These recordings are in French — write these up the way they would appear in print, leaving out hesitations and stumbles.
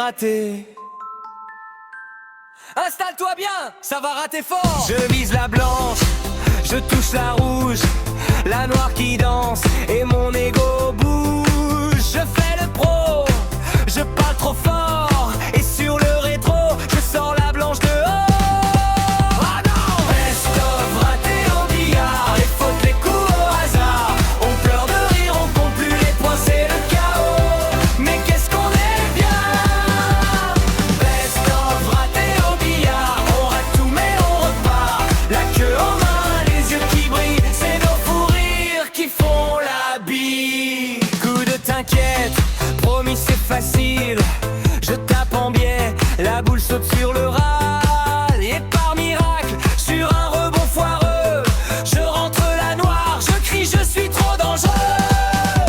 raté. Installe-toi bien, ça va rater fort. Je vise la blanche, je touche la rouge, la noire qui danse et mon ego bouge. Je fais le pro, je parle trop fort et sur le rétro, je sors la blanche dehors. Ah non! Best-of raté au billard, les fautes, les coups au hasard. On pleure de rire, on compte plus les points, c'est le chaos. Mais qu'est-ce qu'on est bien! Best-of raté au billard, on rate tout mais on repart. La queue en main, les yeux qui brillent, c'est nos fous rires qui font la bille. Coup de t'inquiète, promis c'est facile. Je tape en biais, la boule saute sur le râle. Et par miracle, sur un rebond foireux, je rentre la noire, je crie, je suis trop dangereux.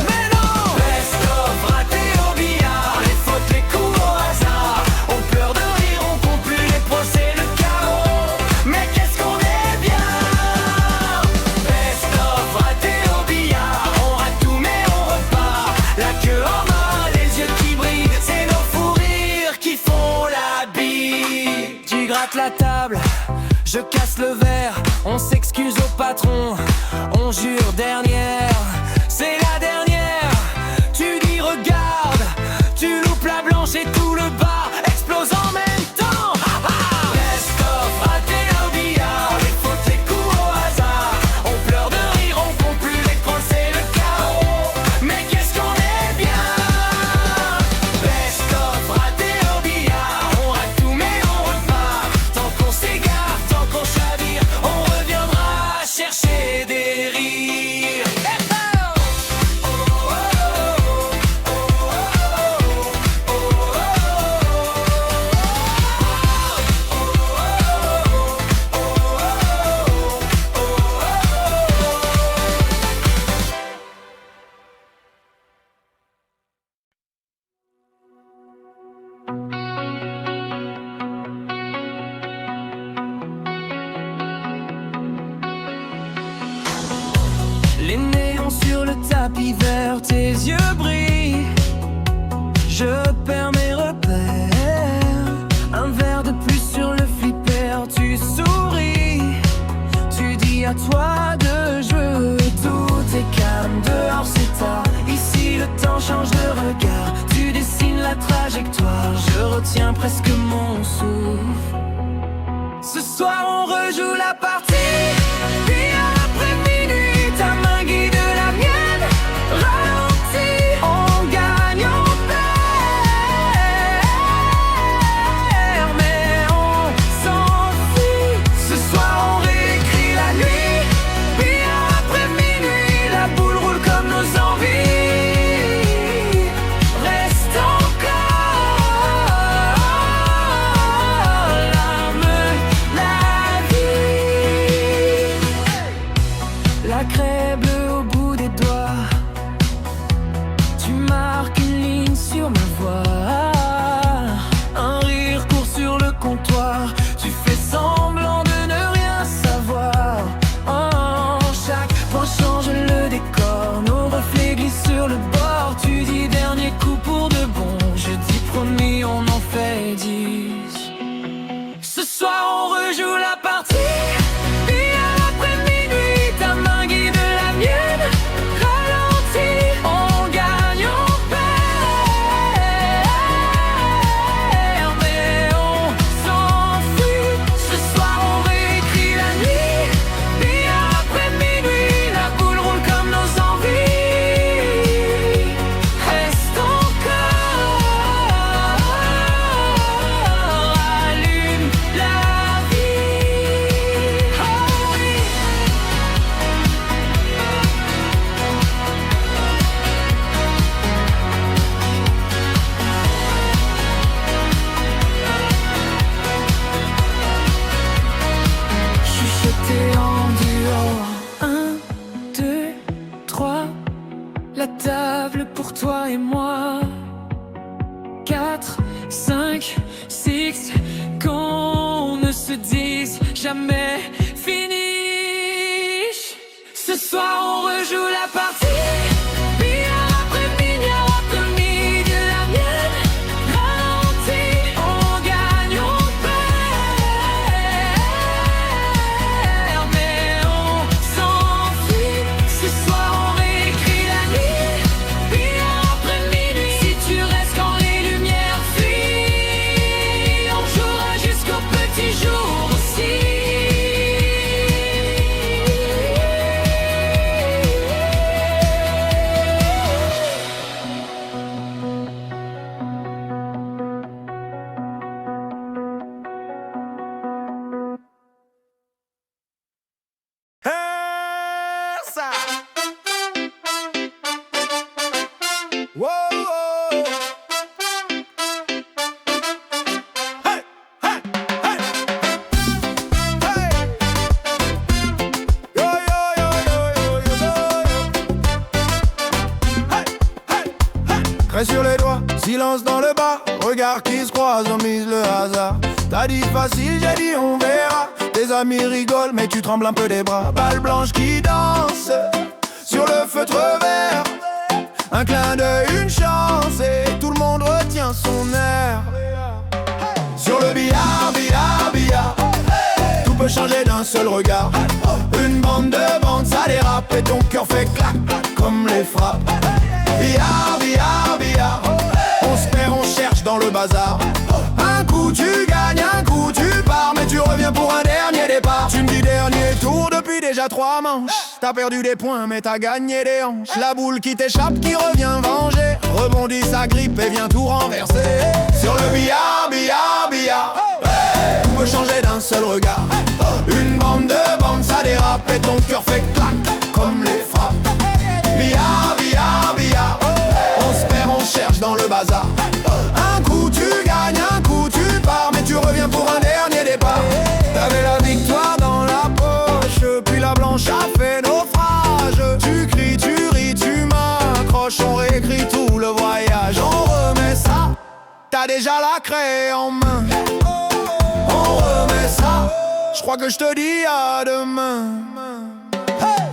Mais non! Best-of raté au billard, les fautes, les coups au hasard. On pleure de rire, on compte plus les points, c'est le chaos. Mais qu'est-ce qu'on est bien! Best-of raté au billard, on rate tout mais on repart. La queue en main, les yeux qui brillent, c'est nos fous rires qui font la bille. Tu grattes la table, je casse le verre, on s'excuse au patron, on jure dernière, c'est la dernière. Tu dis regarde, tu loupes la blanche et tout le bar explose en même temps. Best-of raté au billard, les fautes, les coups au hasard. On pleure de rire, on compte plus les points, c'est le chaos. Mais qu'est-ce qu'on est bien! Best-of raté au billard, on rate tout mais on repart. Tant qu'on s'égare, tant qu'on chavire, on reviendra chercher des rires. Les néons sur le tapis vert, tes yeux brillent. Je perds mes repères. Un verre de plus sur le flipper, tu souris. Tu dis à toi de jouer, tout est calme. Dehors c'est tard, ici le temps change de regard. Tu dessines la trajectoire, je retiens presque mon souffle. Ce soir on rejoue la partie, puis après minuit ta main guide la mienne. Ralentis, on gagne, on perd, mais on s'enfuit. Ce soir on réécrit la nuit, puis après minuit la boule roule comme nos envies. Reste encore l'arme, la vie. La craie bleue au bout des doigts, tu marques une ligne sur ma voix. Un rire court sur le comptoir, tu fais semblant de ne rien savoir. Oh, chaque point change le décor, nos reflets glissent sur le bord. Tu dis dernier coup pour de bon, je dis promis on en fait 10. Ce soir on rejoue la partie, puis après minuit ta main guide la mienne. Ralentis, on gagne, on perd, mais on s'enfuit. Ce soir on réécrit la nuit, puis après minuit la boule roule comme nos envies. Reste encore, allume la vie. Oh oui. Chuchoté en duo, 1, 2, 3. La table pour toi et moi. 4, 5, 6. Qu'on ne se dise jamais finish. Ce soir on rejoue la partie, puis après minuit la mienne. Ralentis, Silence dans le bar, regard qui se croisent, on mise le hasard. T'as dit facile, j'ai dit on verra. Tes amis rigolent, mais tu trembles un peu des bras. Balle blanche qui danse sur le feutre vert. Un clin d'œil, une chance, et tout le monde retient son air. Sur le billard, billard, billard, tout peut changer d'un seul regard. Une bande de bandes, ça dérape, et ton cœur fait clac, comme les frappes. Billard, billard, billard, on se perd, on cherche dans le bazar. Un coup tu gagnes, un coup tu pars, mais tu reviens pour un dernier départ. Tu me dis dernier tour depuis déjà 3 manches. T'as perdu des points mais t'as gagné des hanches. La boule qui t'échappe, qui revient venger, rebondit sa grippe et vient tout renverser. Sur le billard, billard, billard, tout peut changer d'un seul regard. Une bande de bandes, ça dérape, et ton cœur fait clac, comme les frappes. Billard, billard, billard, on se perd, on cherche dans le bazar. Un coup tu gagnes, un coup tu pars, mais tu reviens pour un dernier départ. T'avais la victoire dans la poche, puis la blanche a fait naufrage. Tu cries, tu ris, tu m'accroches, on réécrit tout le voyage. On remet ça, t'as déjà la craie en main. On remet ça, je crois que je te dis à demain.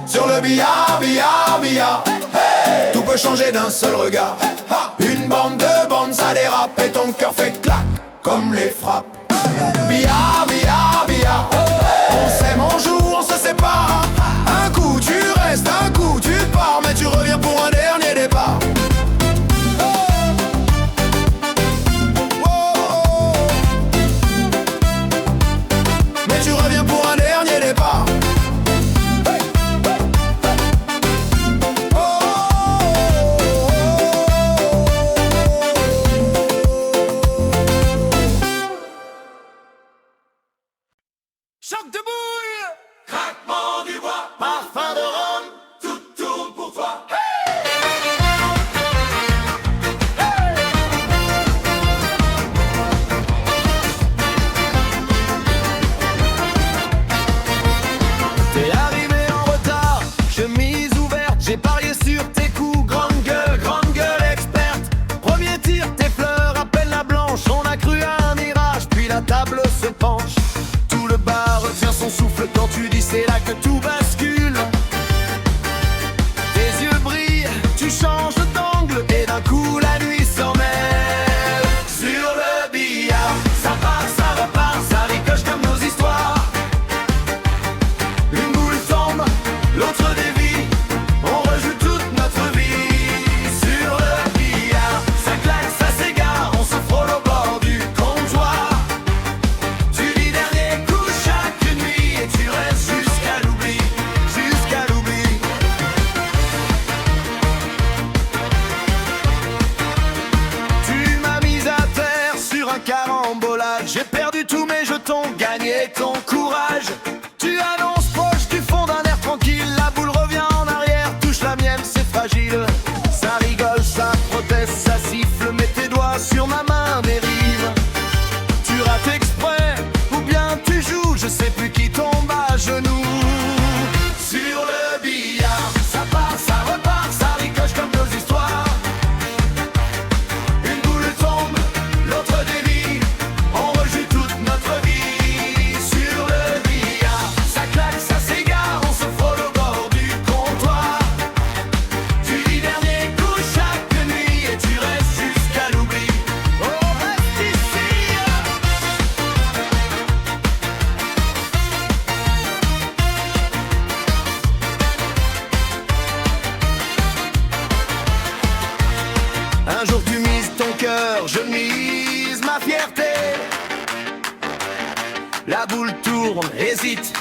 Sur le billard, billard, billard, tout peut changer d'un seul regard. Une bande de bandes, ça dérape, et ton cœur fait clac, comme les frappes. Billard, billard, billard, on s'aime, on joue, on se sépare. Un coup tu restes, un coup tu pars, mais tu reviens pour un dernier départ. Mais tu reviens pour un dernier départ. Choc de boule, craquement du bois, parfum de rhum, tout tourne pour toi. T'es arrivé en retard, chemise ouverte, j'ai parié sur tes coups. Grande gueule experte. Premier tir, tes fleurs appellent la blanche. On a cru à un mirage, puis la table se penche. Tout le bar retient son souffle quand tu dis c'est là que tout bascule. Tes yeux brillent, tu changes d'angle, et d'un coup la nuit s'en mêle. Sur le billard, ça part, ça repart, ça ricoche comme nos histoires. Une boule tombe, l'autre dévie, on rejoue toute notre vie. Sur le billard, ça claque, ça s'égare, on se frôle au bord du comptoir. Tu dis dernier coup chaque nuit, et tu restes jusqu'à l'oubli, jusqu'à l'oubli. Tu m'as mise à terre sur un carambolage. J'ai perdu tous mes jetons, gagné ton courage. Tu annonces proche du fond d'un air tranquille. La boule revient en arrière, touche la mienne, c'est fragile. Ça rigole, ça proteste, ça siffle, mets tes doigts sur ma main dérive. Tu rates exprès, ou bien tu joues, je sais plus qui tombe à genoux. Sur le billard, ça part, ça repart, ça ricoche comme nos histoires. Une boule tombe, l'autre dévie, on rejoue toute notre vie. Sur le billard, ça claque, ça s'égare, on se frôle au bord du comptoir. Tu dis dernier coup chaque nuit, et tu restes jusqu'à l'oubli. Oh, reste ici. Un jour tu mises ton cœur, je mise ma fierté. La boule tourne, hésite,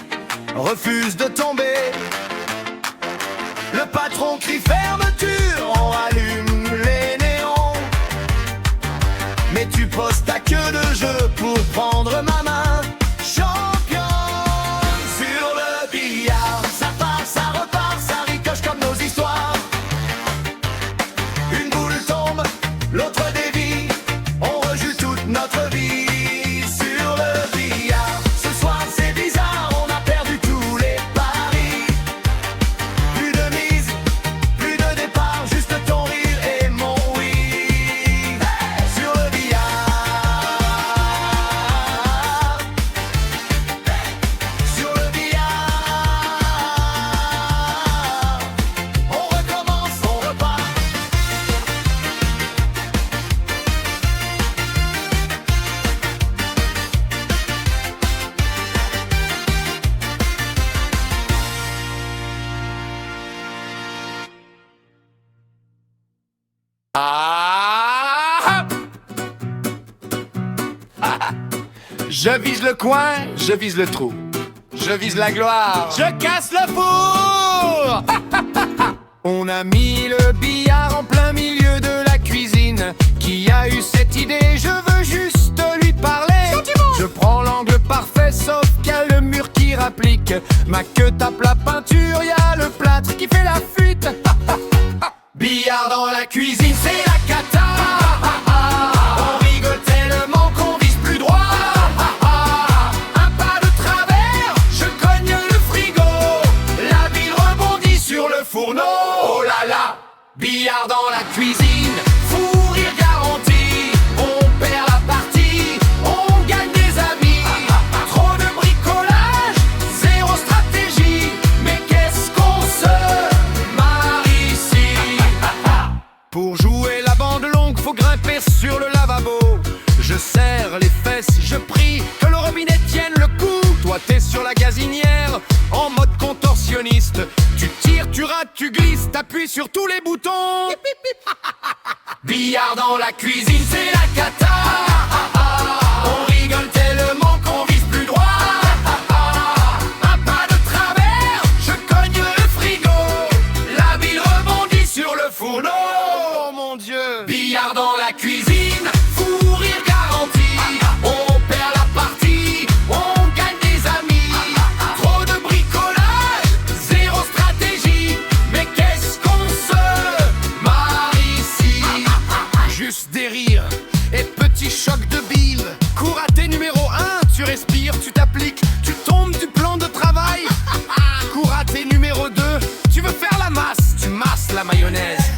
refuse de tomber. Le patron crie fermeture, on rallume les néons. Mais tu poses ta queue de jeu pour prendre ma main. Champion. Sur le billard, ça part, ça repart, ça ricoche comme nos histoires. Une boule tombe, l'autre dévie, on rejoue toute notre vie. Sur le billard, ce soir c'est bizarre, on a perdu tous les paris. Plus de mise, plus de départ, juste ton rire et mon oui. Hey, Je vise le coin, je vise le trou. Je vise la gloire, je casse le four. On a mis le billard en plein milieu de la cuisine. Qui a eu cette idée? Je veux juste lui parler. Je prends l'angle parfait sauf qu'il y a le mur qui rapplique. Ma queue tape la peinture, y a le plâtre qui fait la fuite. Billard dans la cuisine, c'est la cata. On rigole tellement qu'on vise plus droit. Un pas de travers, je cogne le frigo. La bille rebondit sur le fourneau. Oh là là, billard dans la cuisine, fou rire garanti. On perd la partie, on gagne des amis. Trop de bricolage, zéro stratégie. Mais qu'est-ce qu'on se marre ici. Pour jouer la bande longue, faut grimper sur le lavabo. Je serre les fesses, je prie que le robinet tienne le coup. Toi t'es sur la gazinière, en mode contorsionniste. Tu tires, tu rates, tu glisses, t'appuies sur tous les boutons. Billard dans la cuisine, c'est la cata. On rigole tellement qu'on vise plus droit. Un pas de travers, je cogne le frigo. La bille rebondit sur le fourneau. Oh mon Dieu. Billard dans la cuisine, fou rire garanti. On perd la partie, on gagne des amis. Trop de bricolage, zéro stratégie. Mais qu'est-ce qu'on se marre ici. Juste des rires et petits chocs de bile. Cours à tes numéro 1, tu respires, tu t'appliques, tu tombes du plan de travail. Cours à tes numéro 2, tu veux faire la masse, tu masses la mayonnaise.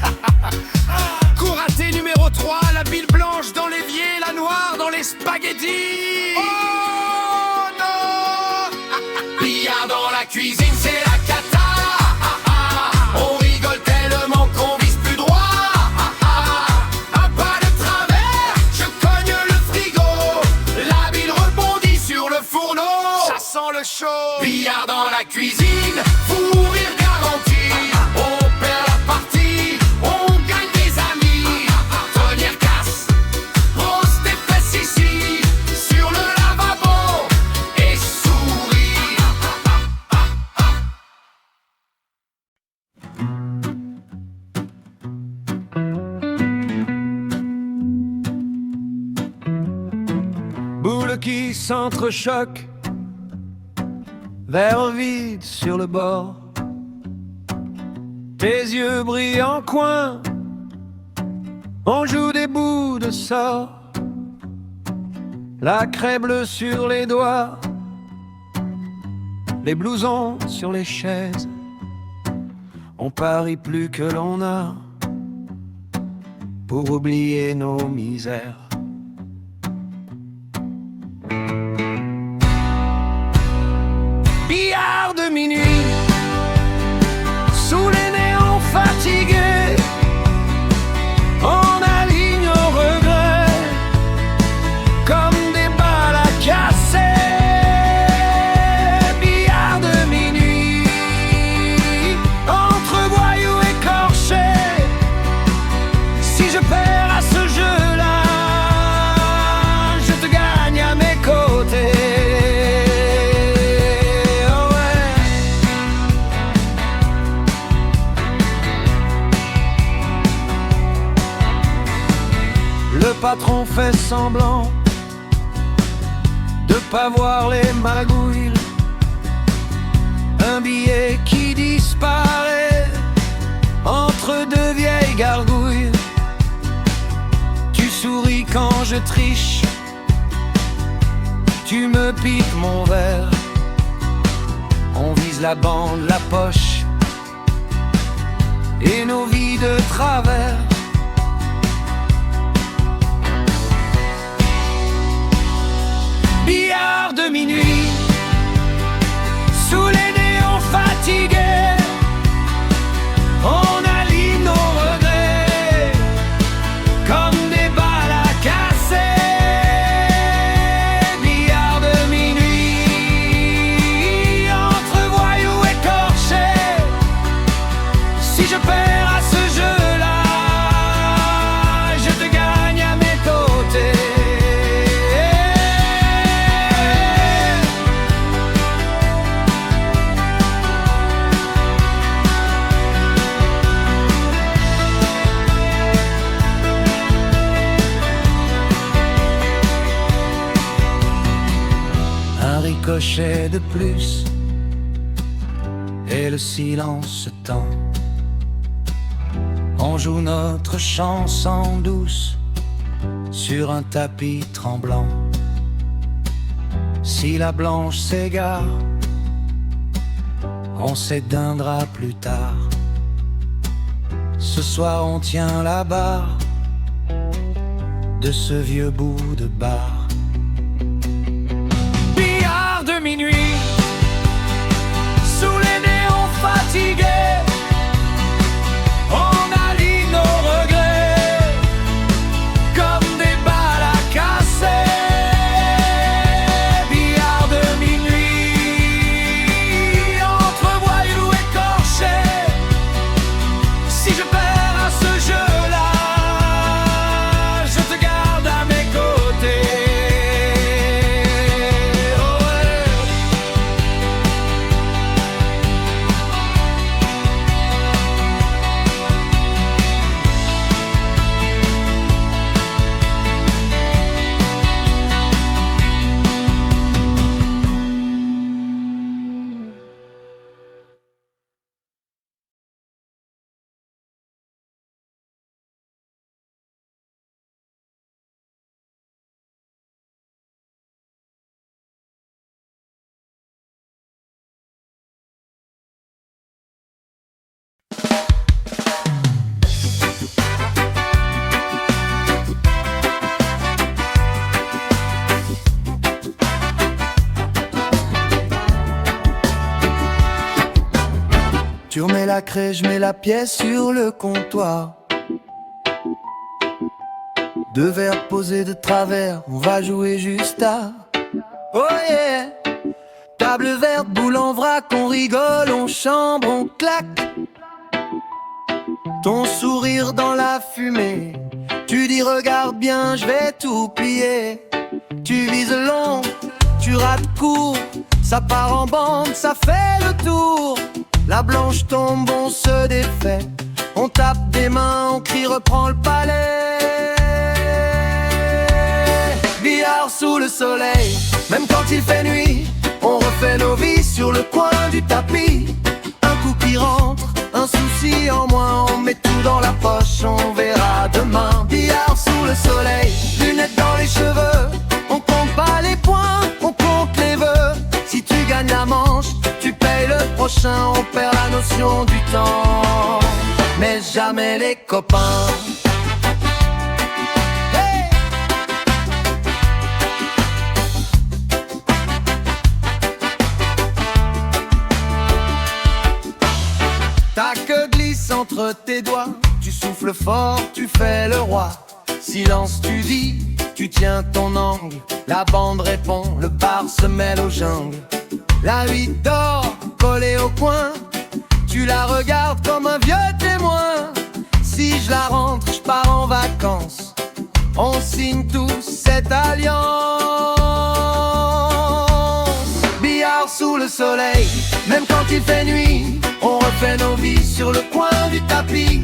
Cours à tes numéro 3, la bile blanche dans l'évier, la noire dans les spaghettis. Oh non. Billard dans la cuisine, c'est la cata. On rigole tellement qu'on vise plus droit. Un pas de travers, je cogne le frigo. La bile rebondit sur le fourneau. Ça sent le chaud. Billard dans la cuisine, fou rire garanti. On perd la partie, on gagne des amis. Tonnerre casse, pose tes fesses ici, sur le lavabo, et souris. Boule qui s'entrechoque, verre vide sur le bord. Tes yeux brillent en coin, on joue des bouts de sort. La craie bleue sur les doigts, les blousons sur les chaises. On parie plus que l'on a pour oublier nos misères. Billard de minuit, sous les néons fatigués, on aligne nos regrets comme des balles à casser. Billard de minuit, entre voyous écorchés. Si je perds à ce jeu-là, je te gagne à mes côtés. Le patron fait semblant de pas voir les magouilles. Un billet qui disparaît entre deux vieilles gargouilles. Tu souris quand je triche, tu me piques mon verre. On vise la bande, la poche et nos vies de travers. Billard de minuit, sous les néons fatigués, on aligne nos regrets comme des balles à casser. Billard de minuit, entre voyous écorchés. Si je perds à ce jeu-là, je te gagne à mes côtés. cachet de plus, et le silence se tend. On joue notre chanson douce sur un tapis tremblant. Si la blanche s'égare, on s'éteindra plus tard. Ce soir on tient la barre de ce vieux bout de bar. Billard de minuit, sous les néons fatigués, on aligne nos regrets comme des balles à casser. Billard de minuit, entre voyous écorchés. Si je perds à ce jeu-là, je te garde à mes côtés. Oh ouais. Tu remets la craie, je mets la pièce sur le comptoir. Deux verres posés de travers, on va jouer juste à. Oh yeah! Table verte, boule en vrac, on rigole, on chambre, on claque. Ton sourire dans la fumée, tu dis regarde bien, je vais tout plier. Tu vises long, tu rates court, ça part en bande, ça fait le tour. La blanche tombe, on se défait, on tape des mains, on crie reprends le palais. Billard sous le soleil, même quand il fait nuit, on refait nos vies sur le coin du tapis. Un coup qui rentre, un souci en moins, on met tout dans la poche, on verra demain. Billard sous le soleil, lunettes dans les cheveux, on compte pas les points, on compte les vœux. Si tu gagnes la manche, tu payes le prochain, on perd la notion du temps, mais jamais les copains. Hey! Ta queue glisse entre tes doigts, tu souffles fort, tu fais le roi. Silence, tu dis, tu tiens ton angle. La bande répond, le bar se mêle aux jungles. La huit dort, collée au coin, tu la regardes comme un vieux témoin. Si je la rentre, je pars en vacances, on signe tous cette alliance. Billard sous le soleil, même quand il fait nuit, on refait nos vies sur le coin du tapis.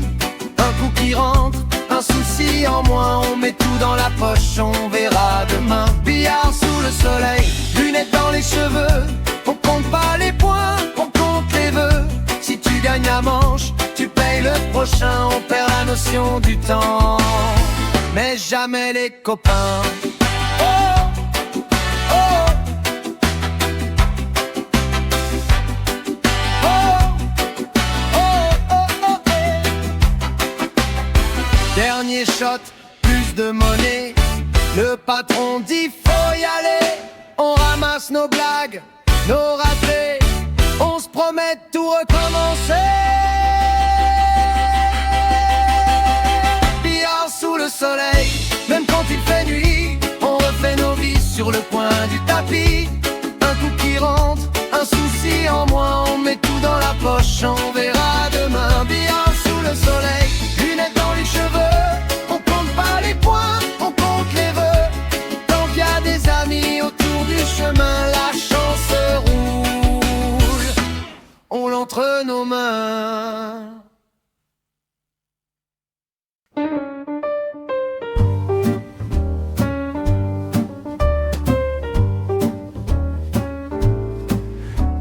Un coup qui rentre, un souci en moins, on met tout dans la poche, on verra demain. Billard sous le soleil, lunettes dans les cheveux, on compte pas les points, on compte les vœux. Si tu gagnes la manche, tu payes le prochain, on perd la notion du temps, mais jamais les copains. Oh, oh. Dernier shot, plus de monnaie, le patron dit faut y aller. On ramasse nos blagues, nos ratés, on se promet de tout recommencer. Billard sous le soleil, même quand il fait nuit, on refait nos vies sur le coin du tapis. Un coup qui rentre, un souci en moins, on met tout dans la poche, on verra demain. Billard sous le soleil, lunettes dans les cheveux, on compte pas les points, on compte les vœux. Tant qu'il y a des amis autour du chemin, la chance roule, on l'entre nos mains.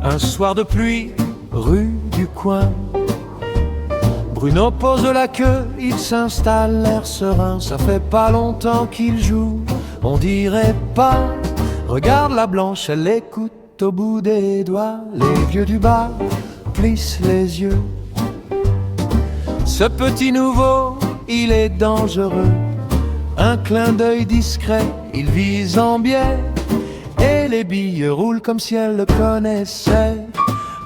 Un soir de pluie, rue du coin, Bruno pose la queue, il s'installe, l'air serein. Ça fait pas longtemps qu'il joue, on dirait pas. Regarde la blanche, elle écoute au bout des doigts. Les vieux du bar plissent les yeux. Ce petit nouveau, il est dangereux. Un clin d'œil discret, il vise en biais. Et les billes roulent comme si elle le connaissait.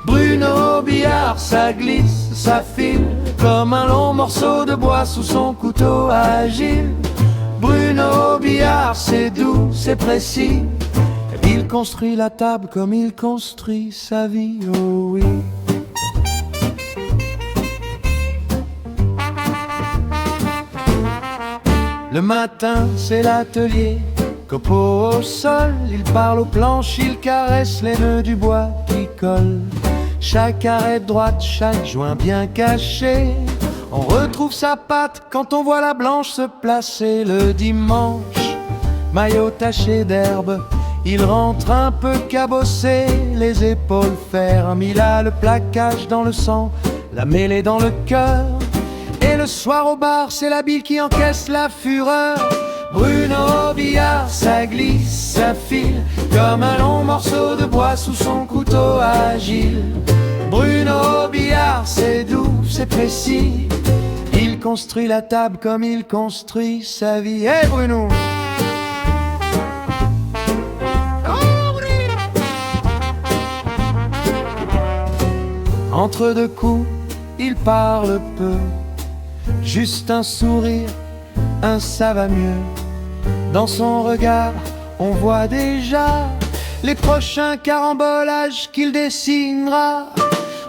Bruno Billard, ça glisse, ça file, comme un long morceau de bois sous son couteau agile. Bruno Billard, c'est doux, c'est précis. Il construit la table comme il construit sa vie, oh oui. Le matin, c'est l'atelier, copeaux au sol. Il parle aux planches, il caresse les nœuds du bois qui collent. Chaque arête droite, chaque joint bien caché. On retrouve sa patte quand on voit la blanche se placer. Le dimanche, maillot taché d'herbe, il rentre un peu cabossé, les épaules fermes. Il a le plaquage dans le sang, la mêlée dans le cœur. Et le soir au bar, c'est la bille qui encaisse la fureur. Bruno Billard, ça glisse, ça file, comme un long morceau de bois sous son couteau agile. Bruno Billard, c'est doux, c'est précis. Il construit la table comme il construit sa vie. Hey Bruno! Entre deux coups, il parle peu. Juste un sourire, un ça va mieux. Dans son regard, on voit déjà les prochains carambolages qu'il dessinera.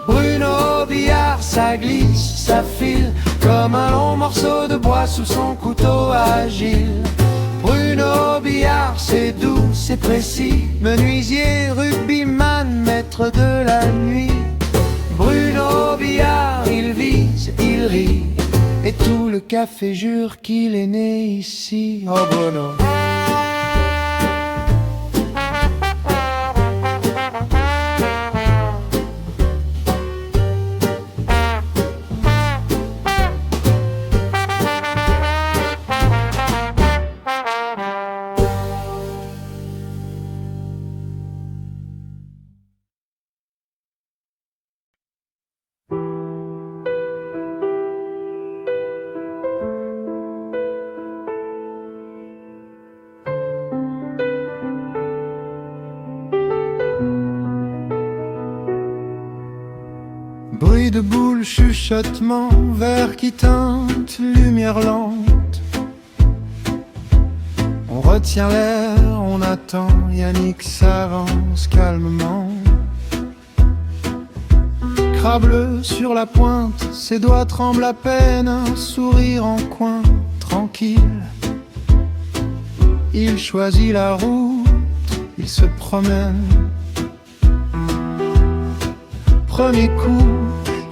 Bruno Billard, ça glisse, ça file, comme un long morceau de bois sous son couteau agile. Bruno Billard, c'est doux, c'est précis, menuisier, rugbyman, maître de la nuit. Bruno Billard, il vise, il rit, et tout le café jure qu'il est né ici. Oh Bruno. Bruit de boules, chuchotement, verre qui teinte, lumière lente. On retient l'air, on attend, Yannick s'avance calmement. Crableux sur la pointe, ses doigts tremblent à peine, un sourire en coin, tranquille. Il choisit la route, il se promène. Premier coup,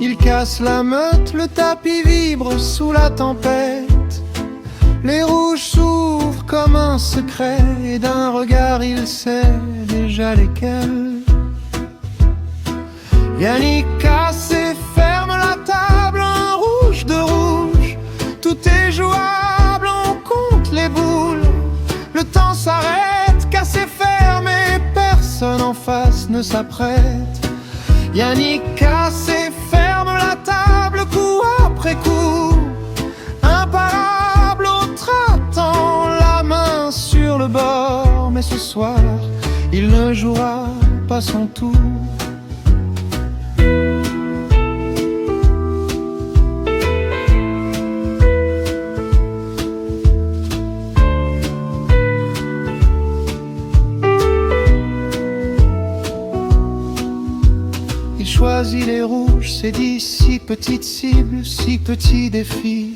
il casse la meute, le tapis vibre sous la tempête. Les rouges s'ouvrent comme un secret, et d'un regard il sait déjà lesquels. Yannick casse et ferme la table, un rouge de rouge. Tout est jouable, on compte les boules. Le temps s'arrête, casse et ferme, et personne en face ne s'apprête. Yannick casse et ferme la table, coup après coup. Imparable, autre attend, la main sur le bord. Mais ce soir, il ne jouera pas son tour. Choisit les rouges, c'est dit, si petite cible, si petit défi.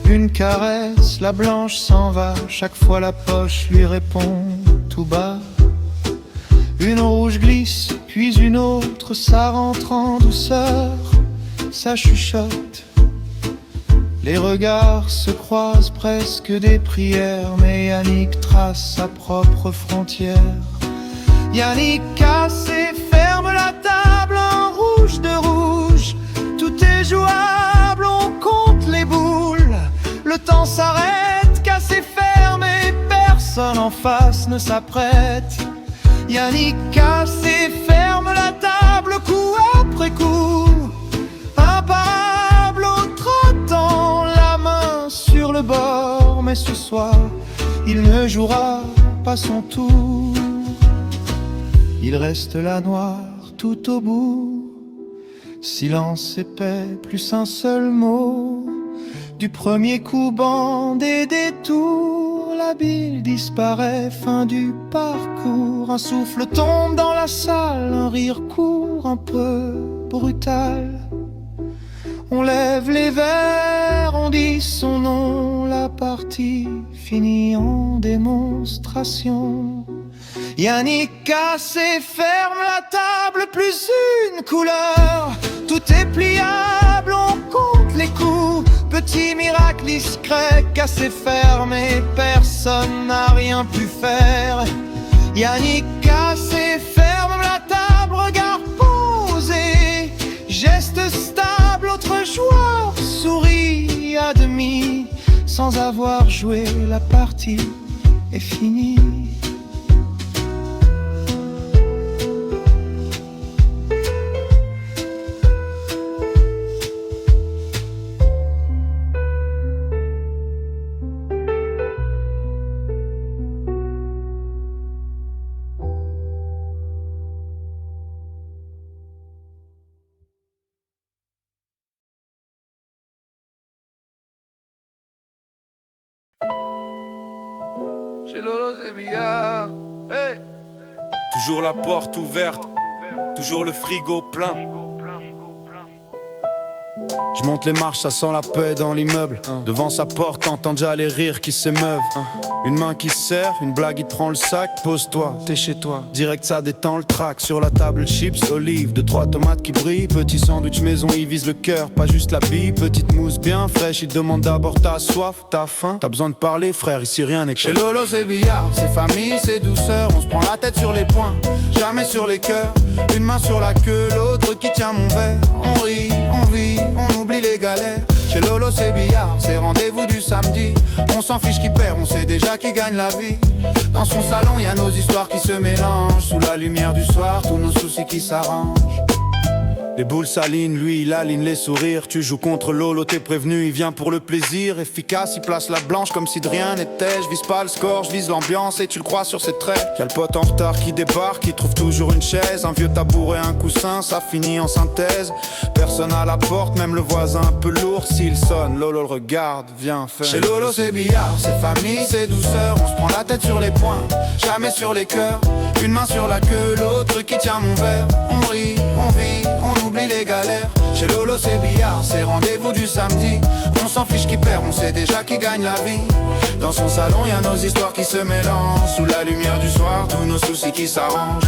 Une caresse, la blanche s'en va, chaque fois la poche lui répond tout bas. Une rouge glisse, puis une autre, ça rentre en douceur, ça chuchote. Les regards se croisent, presque des prières, mais Yannick trace sa propre frontière. Yannick casse et ferme la table, un rouge de rouge. Tout est jouable, on compte les boules. Le temps s'arrête, casse et ferme et personne en face ne s'apprête. Yannick casse et ferme la table, coup après coup. Imparable, autre attend la main sur le bord. Mais ce soir, il ne jouera pas son tour. Il reste là noir tout au bout. Silence épais, plus un seul mot. Du premier coup, bande et détour. La bille disparaît, fin du parcours. Un souffle tombe dans la salle, un rire court, un peu brutal. On lève les verres, on dit son nom. La partie finit en démonstration. Yannick casse et ferme la table, plus une couleur. Tout est pliable, on compte les coups. Petit miracle discret, casse et ferme et personne n'a rien pu faire. Yannick casse et ferme la table, regard posé, geste stable, autre joueur sourit à demi. Sans avoir joué, la partie est finie. Chez Lolo c'est billard, hey. Toujours la porte ouverte, toujours le frigo plein. Je monte les marches, ça sent la paix dans l'immeuble. Devant sa porte, t'entends déjà les rires qui s'émeuvent. Une main qui se serre, une blague, il te prend le sac. Pose-toi, t'es chez toi. Direct, ça détend le track. Sur la table, chips, olives, 2-3 tomates qui brillent. Petit sandwich maison, il vise le cœur, pas juste la bille. Petite mousse bien fraîche, il te demande d'abord t'as soif, t'as faim. T'as besoin de parler, frère, ici rien n'est que chez Lolo, c'est billard, c'est famille, c'est douceur. On se prend la tête sur les poings, jamais sur les cœurs. Une main sur la queue, l'autre qui tient mon verre. On rit, on vit, on oublie les galères. Chez Lolo c'est billard, c'est rendez-vous du samedi. On s'en fiche qui perd, on sait déjà qui gagne la vie. Dans son salon y'a nos histoires qui se mélangent. Sous la lumière du soir, tous nos soucis qui s'arrangent. Les boules s'alignent, lui il aligne les sourires. Tu joues contre Lolo, t'es prévenu, il vient pour le plaisir. Efficace, il place la blanche comme si de rien n'était. Je vise pas le score, je vise l'ambiance et tu le crois sur ses traits. Y'a le pote en retard qui débarque, qui trouve toujours une chaise. Un vieux tabouret, un coussin, ça finit en synthèse. Personne à la porte, même le voisin un peu lourd. S'il sonne, Lolo le regarde, viens faire. Chez Lolo c'est billard, c'est famille, c'est douceur. On se prend la tête sur les poings, jamais sur les cœurs. Une main sur la queue, l'autre qui tient mon verre. On rit, on vit, on oublie les galères. Chez Lolo c'est billard, c'est rendez-vous du samedi. On s'en fiche qui perd, on sait déjà qui gagne la vie. Dans son salon y'a nos histoires qui se mélangent. Sous la lumière du soir, tous nos soucis qui s'arrangent.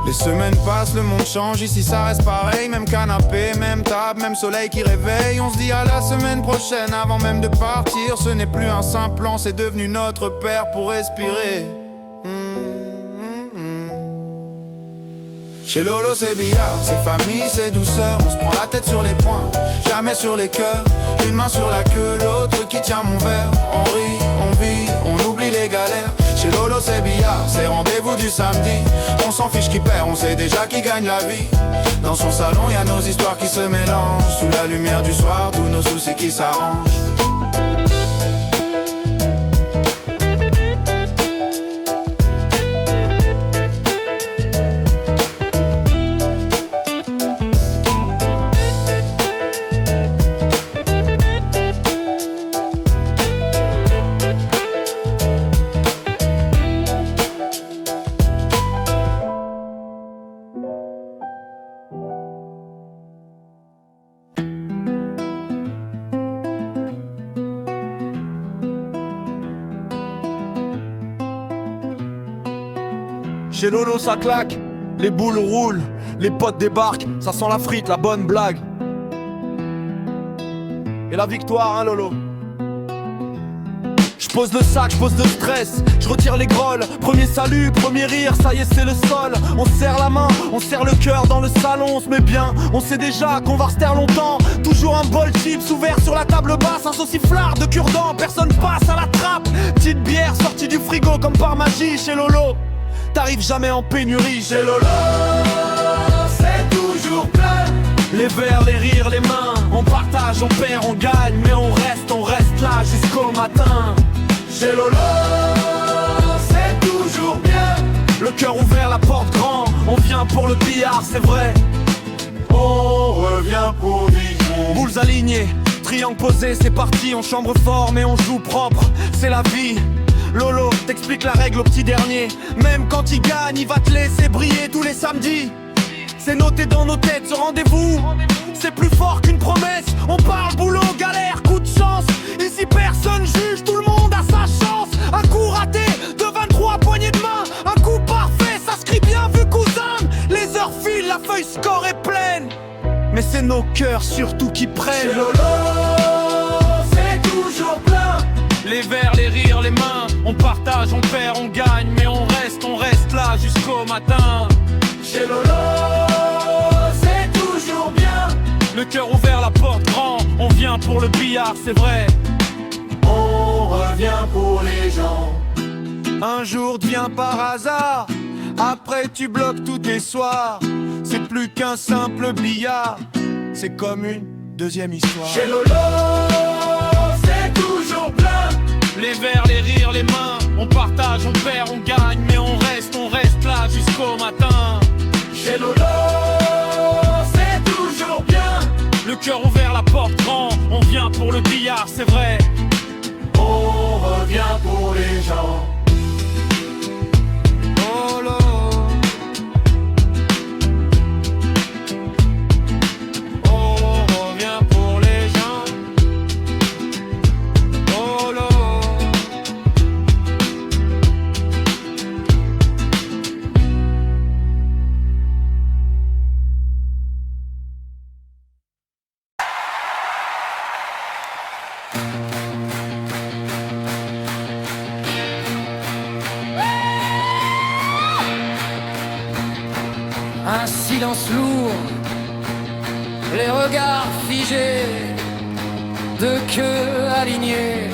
Les semaines passent, le monde change, ici ça reste pareil. Même canapé, même table, même soleil qui réveille. On se dit à la semaine prochaine avant même de partir. Ce n'est plus un simple plan, c'est devenu notre père pour respirer. Chez Lolo c'est billard, c'est famille, c'est douceur. On se prend la tête sur les poings, jamais sur les cœurs. Une main sur la queue, l'autre qui tient mon verre. On rit, on vit, on oublie les galères. Chez Lolo c'est billard, c'est rendez-vous du samedi. On s'en fiche qui perd, on sait déjà qui gagne la vie. Dans son salon y'a nos histoires qui se mélangent. Sous la lumière du soir, tous nos soucis qui s'arrangent. Chez Lolo ça claque, les boules roulent, les potes débarquent, ça sent la frite, la bonne blague. Et la victoire hein Lolo. Je pose le sac, je pose le stress, je retire les grolles. Premier salut, premier rire, ça y est c'est le sol. On serre la main, on serre le cœur dans le salon. On se met bien, on sait déjà qu'on va rester longtemps. Toujours un bol chips ouvert sur la table basse. Un sauciflard de cure-dent, personne passe à la trappe. Petite bière sortie du frigo comme par magie chez Lolo. T'arrives jamais en pénurie chez Lolo. C'est toujours plein. Les verres, les rires, les mains. On partage, on perd, on gagne. Mais on reste là jusqu'au matin. Chez Lolo, c'est toujours bien. Le cœur ouvert, la porte grand. On vient pour le billard, c'est vrai. On revient pour Dijon. Boules alignées, triangle posé, c'est parti. On chambre fort mais on joue propre, c'est la vie. Lolo t'explique la règle au petit dernier. Même quand il gagne, il va te laisser briller tous les samedis. C'est noté dans nos têtes, ce rendez-vous. C'est plus fort qu'une promesse. On parle boulot, galère, coup de chance. Ici personne juge, tout le monde a sa chance. Un coup raté de 23 poignées de main. Un coup parfait, ça se crie bien vu cousin. Les heures filent, la feuille score est pleine. Mais c'est nos cœurs surtout qui prennent. Chez Lolo, c'est toujours plein. Les verres, les rires, les mains. On partage, on perd, on gagne. Mais on reste là jusqu'au matin. Chez Lolo, c'est toujours bien. Le cœur ouvert, la porte grand. On vient pour le billard, c'est vrai. On revient pour les gens. Un jour devient par hasard. Après tu bloques tous tes soirs. C'est plus qu'un simple billard. C'est comme une deuxième histoire. Chez Lolo, c'est toujours plein. Les verres, les rires, les mains. On partage, on perd, on gagne. Mais on reste là jusqu'au matin. Chez Lolo, c'est toujours bien. Le cœur ouvert, la porte grand. On vient pour le billard, c'est vrai. On revient pour les gens. Oh là. Un silence lourd, les regards figés, deux queues alignées,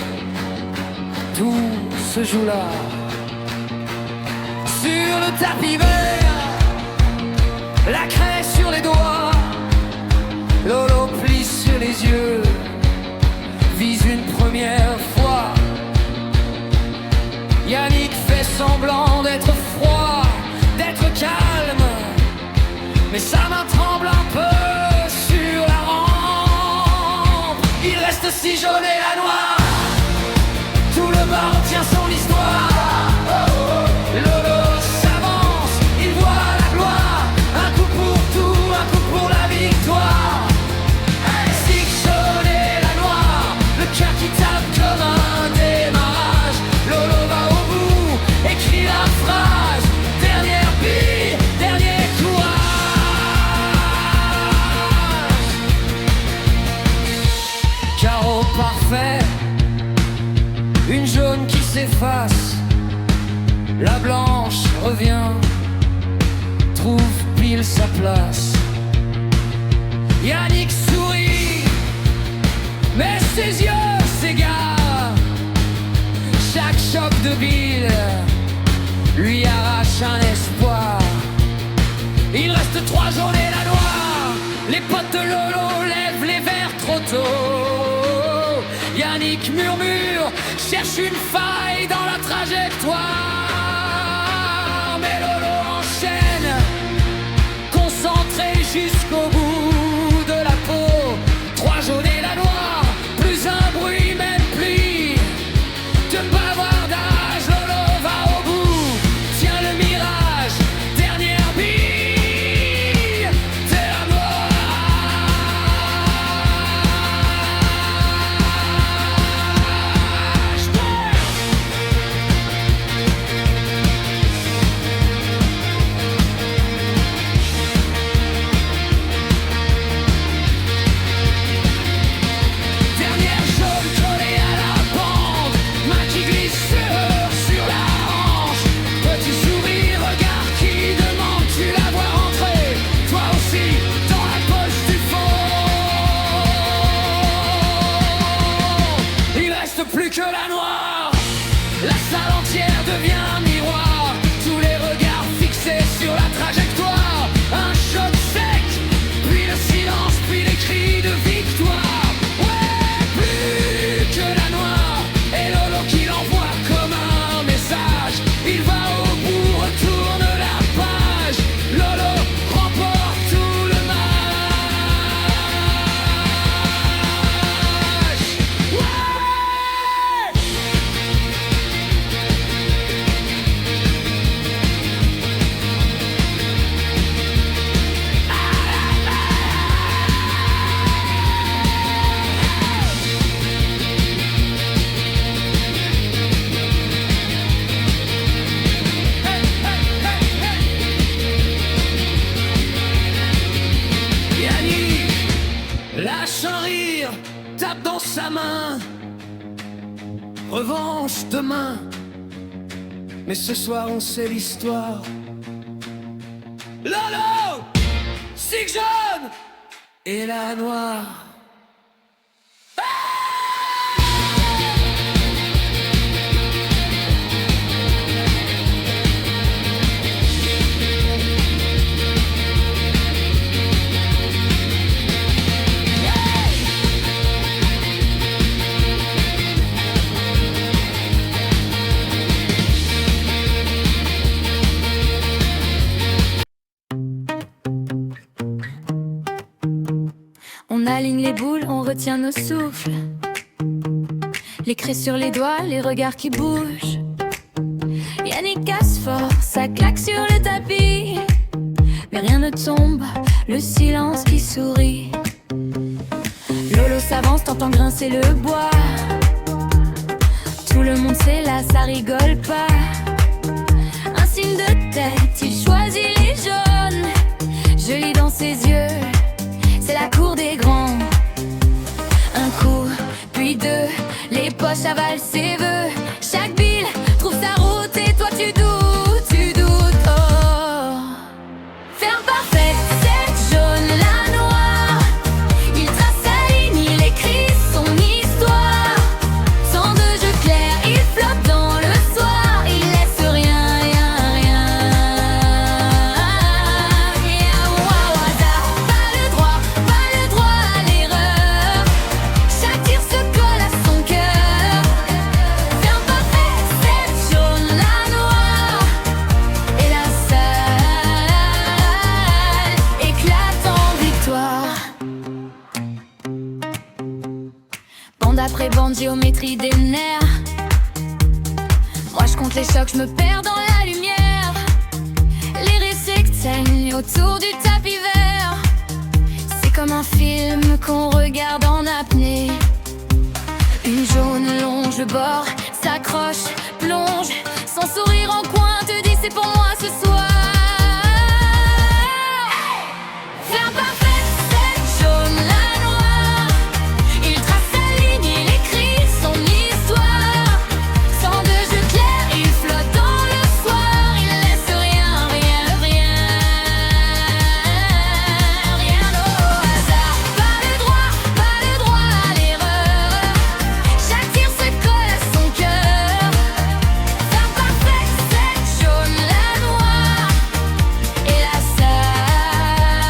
tout se joue là. Sur le tapis vert, la craie sur les doigts, Lolo plie sur les yeux, vise une première fois. Yannick fait semblant d'être froid, d'être calme. Mais sa main tremble un peu sur la rampe. Il reste si jaune et la noire. Tout le bar tient son histoire. Lolo s'avance, il voit la gloire. Un coup pour tout, un coup pour la victoire. Si jaune et la noire, le cœur qui tape comme un démarrage. Lolo va au bout, écrit la phrase. Dernière bille, dernier courage. Carreau parfait, une jaune qui s'efface, la blanche revient, trouve pile sa place. Yannick sourit, mais ses yeux s'égarent. Chaque choc de bille lui arrache un espoir. Il reste 3 journées la noire. Les potes de Lolo lèvent les verres trop tôt. Yannick murmure, cherche une faille dans la trajectoire. Mais Lolo enchaîne, concentré jusqu'au bout de la peau. 3 jaunes et la noire, plus un bruit, même pluie de bavardage. Lolo va au bout, tient le mirage. Dernière bille, c'est la noire. tape dans sa main. Revanche demain. Mais ce soir on sait l'histoire. Lolo, Sig jaune et la noire. On aligne les boules, on retient nos souffles. Les craies sur les doigts, les regards qui bougent. Yannick casse fort, ça claque sur le tapis. Mais rien ne tombe, le silence qui sourit. Lolo s'avance, t'entends grincer le bois. Tout le monde sait là, ça rigole pas. Un signe de tête, il choisit les jaunes. Je lis dans ses yeux, c'est la cour des grands. Un coup, puis deux, les poches avalent ses vœux. Chaque bille trouve sa route et toi tu doutes, tu doutes. Oh, ferme parfait, cette jaune, la noire. Il trace sa ligne, il écrit son histoire. Sans de jeu clair, il flotte dans le soir. Il laisse rien, rien, rien. Et au hasard, pas le droit à l'erreur. Chaque tir se colle à son cœur. Ferme parfait, cette jaune, la noire. Et la salle éclate en victoire. Bande après bande, géométrie des nerfs. Moi je compte les chocs, je me perds dans la lumière. Les récits saignent autour du tapis vert. C'est comme un film qu'on regarde en apnée. Une jaune longe le bord, s'accroche, plonge. Son sourire en coin te dit c'est pour moi ce soir.